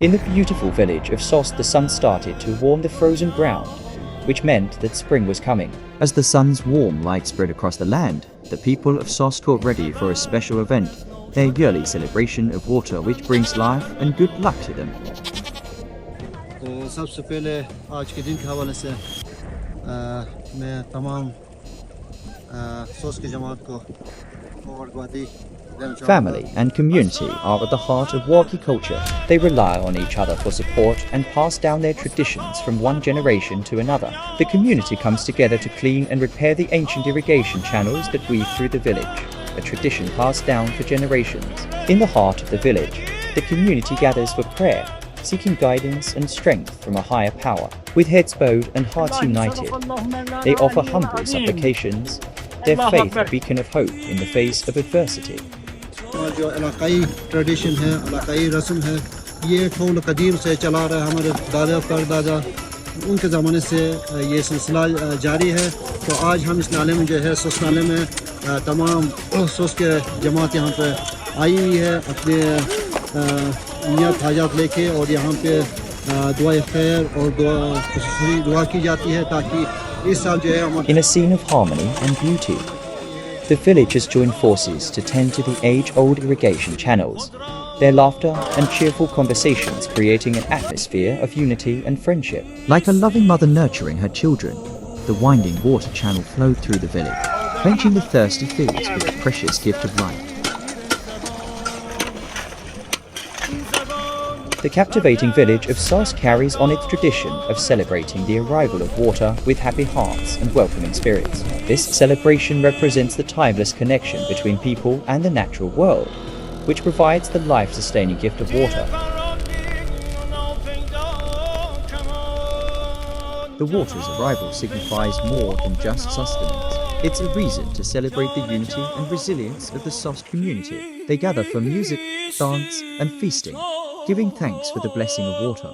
In the beautiful village of Sost, the sun started to warm the frozen ground, which meant that spring was coming. As the sun's warm light spread across the land, the people of Sost got ready for a special event, their yearly celebration of water which brings life and good luck to them. तो सबसे पहले आज के दिन के हवाले से मैं तमाम सोस की जमात को मुबारकबादी देना चाहूँगा। Family and community are at the heart of Wakhi culture. They rely on each other for support and pass down their traditions from one generation to another. The community comes together to clean and repair the ancient irrigation channels that weave through the village, a tradition passed down for generations. In the heart of the village, the community gathers for prayer, seeking guidance and strength from a higher power. With heads bowed and hearts united, they offer humble supplications, their faith a beacon of hope in the face of adversity. जो इलाकाई tradition है, इलाकाई रस्म है, ये कौल कदीम से चला रहा है। हमारे दादा परदादा उनके ज़माने से ये सिलसिला जारी है। तो आज हम इस नाले में जो है सोस नाले में तमाम सोस के जमात यहाँ पे आई हुई है अपने नियत हाजात लेके, और यहाँ पे दुआ खैर और दुआ की जाती है ताकि इस साल जो है हमारे। In a scene of harmony and beauty, the village has joined forces to tend to the age-old irrigation channels, their laughter and cheerful conversations creating an atmosphere of unity and friendship. Like a loving mother nurturing her children, the winding water channel flowed through the village, quenching the thirsty fields with the precious gift of life. The captivating village of Sost carries on its tradition of celebrating the arrival of water with happy hearts and welcoming spirits. This celebration represents the timeless connection between people and the natural world, which provides the life-sustaining gift of water. The water's arrival signifies more than just sustenance. It's a reason to celebrate the unity and resilience of the Sost community. They gather for music, dance, and feasting, giving thanks for the blessing of water.